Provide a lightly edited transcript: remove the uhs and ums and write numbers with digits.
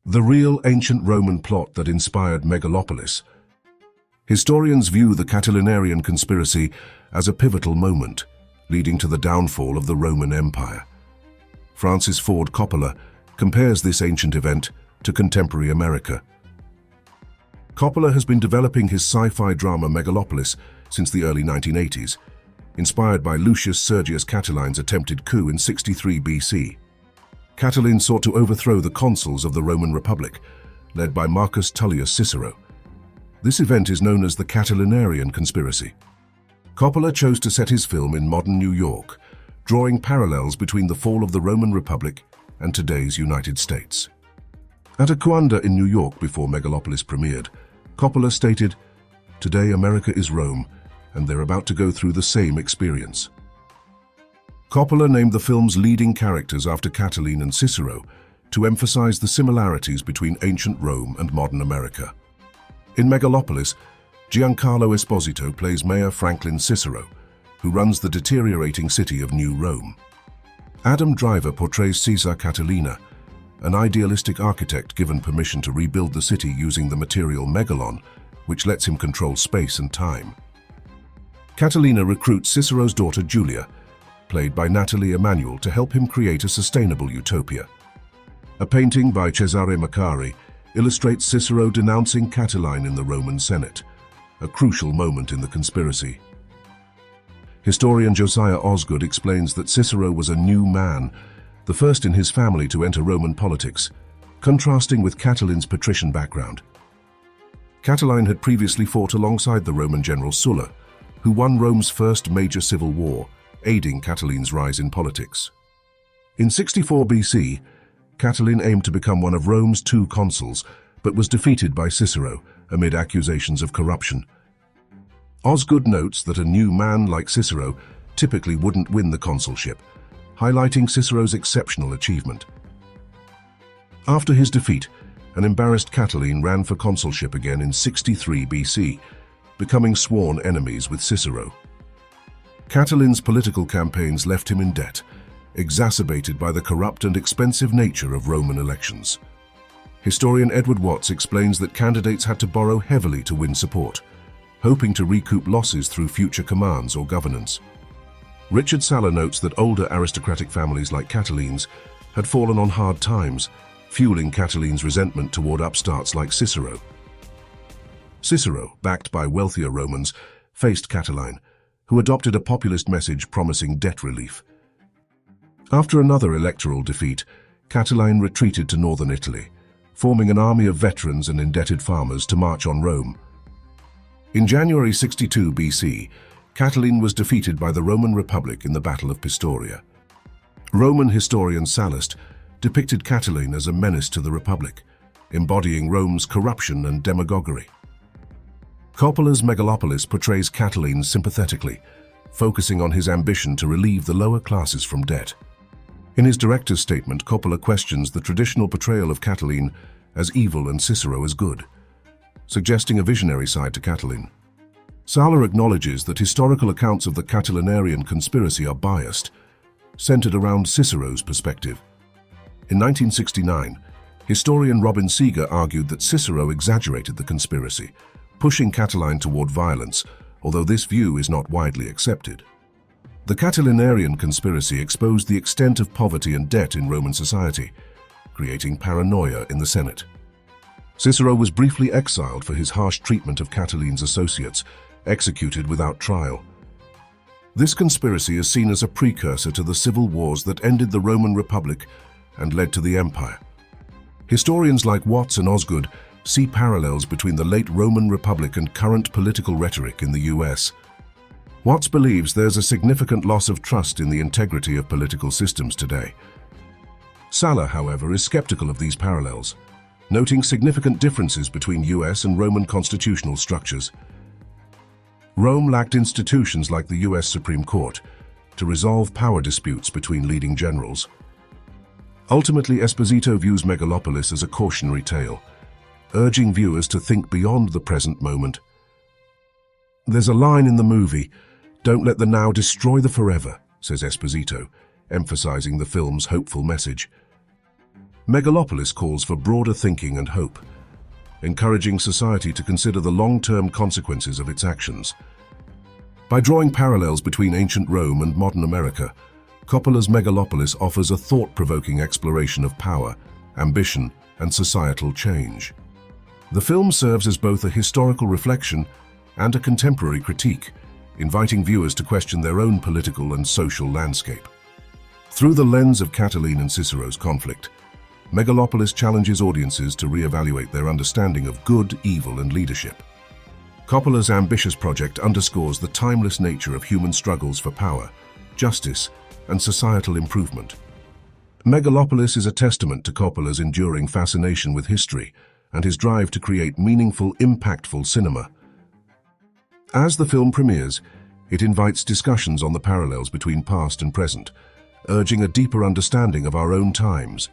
the real ancient Roman plot that inspired Megalopolis. Historians view the Catilinarian conspiracy as a pivotal moment, leading to the downfall of the Roman Empire. Francis Ford Coppola compares this ancient event to contemporary America. Coppola has been developing his sci-fi drama Megalopolis since the early 1980s, inspired by Lucius Sergius Catiline's attempted coup in 63 BC. Catiline sought to overthrow the consuls of the Roman Republic, led by Marcus Tullius Cicero. This event is known as the Catilinarian conspiracy. Coppola chose to set his film in modern New York, drawing parallels between the fall of the Roman Republic and today's United States. At a quanda in New York before Megalopolis premiered, Coppola stated, "Today America is Rome, and they're about to go through the same experience." Coppola named the film's leading characters after Catiline and Cicero to emphasize the similarities between ancient Rome and modern America. In Megalopolis, Giancarlo Esposito plays Mayor Franklin Cicero, who runs the deteriorating city of New Rome. Adam Driver portrays Caesar Catilina, an idealistic architect given permission to rebuild the city using the material megalon, which lets him control space and time. Catilina recruits Cicero's daughter Julia, played by Natalie Emanuel, to help him create a sustainable utopia. A painting by Cesare Maccari illustrates Cicero denouncing Catiline in the Roman Senate, a crucial moment in the conspiracy. Historian Josiah Osgood explains that Cicero was a new man, the first in his family to enter Roman politics, contrasting with Catiline's patrician background. Catiline had previously fought alongside the Roman general Sulla, who won Rome's first major civil war, aiding Catiline's rise in politics. In 64 BC, Catiline aimed to become one of Rome's 2 consuls, but was defeated by Cicero amid accusations of corruption. Osgood notes that a new man like Cicero typically wouldn't win the consulship, highlighting Cicero's exceptional achievement. After his defeat, an embarrassed Catiline ran for consulship again in 63 BC, becoming sworn enemies with Cicero. Catiline's political campaigns left him in debt, exacerbated by the corrupt and expensive nature of Roman elections. Historian Edward Watts explains that candidates had to borrow heavily to win support, hoping to recoup losses through future commands or governance. Richard Saller notes that older aristocratic families like Catiline's had fallen on hard times, fueling Catiline's resentment toward upstarts like Cicero. Cicero, backed by wealthier Romans, faced Catiline, who adopted a populist message promising debt relief. After another electoral defeat, Catiline retreated to northern Italy, forming an army of veterans and indebted farmers to march on Rome. In January 62 BC, Catiline was defeated by the Roman Republic in the Battle of Pistoria. Roman historian Sallust depicted Catiline as a menace to the Republic, embodying Rome's corruption and demagoguery. Coppola's Megalopolis portrays Catiline sympathetically, focusing on his ambition to relieve the lower classes from debt. In his director's statement, Coppola questions the traditional portrayal of Catiline as evil and Cicero as good, suggesting a visionary side to Catiline. Saller acknowledges that historical accounts of the Catilinarian conspiracy are biased, centered around Cicero's perspective. In 1969, historian Robin Seeger argued that Cicero exaggerated the conspiracy, pushing Catiline toward violence, although this view is not widely accepted. The Catilinarian conspiracy exposed the extent of poverty and debt in Roman society, creating paranoia in the Senate. Cicero was briefly exiled for his harsh treatment of Catiline's associates, executed without trial. This conspiracy is seen as a precursor to the civil wars that ended the Roman Republic and led to the Empire. Historians like Watts and Osgood see parallels between the late Roman Republic and current political rhetoric in the US. Watts believes there's a significant loss of trust in the integrity of political systems today. Saller, however, is skeptical of these parallels, noting significant differences between US and Roman constitutional structures. Rome lacked institutions like the US Supreme Court to resolve power disputes between leading generals. Ultimately, Esposito views Megalopolis as a cautionary tale, urging viewers to think beyond the present moment. "There's a line in the movie, 'Don't let the now destroy the forever,'" says Esposito, emphasizing the film's hopeful message. Megalopolis calls for broader thinking and hope, encouraging society to consider the long-term consequences of its actions. By drawing parallels between ancient Rome and modern America, Coppola's Megalopolis offers a thought-provoking exploration of power, ambition, and societal change. The film serves as both a historical reflection and a contemporary critique, inviting viewers to question their own political and social landscape. Through the lens of Catiline and Cicero's conflict, Megalopolis challenges audiences to re-evaluate their understanding of good, evil, and leadership. Coppola's ambitious project underscores the timeless nature of human struggles for power, justice, and societal improvement. Megalopolis is a testament to Coppola's enduring fascination with history and his drive to create meaningful, impactful cinema. As the film premieres, it invites discussions on the parallels between past and present, urging a deeper understanding of our own times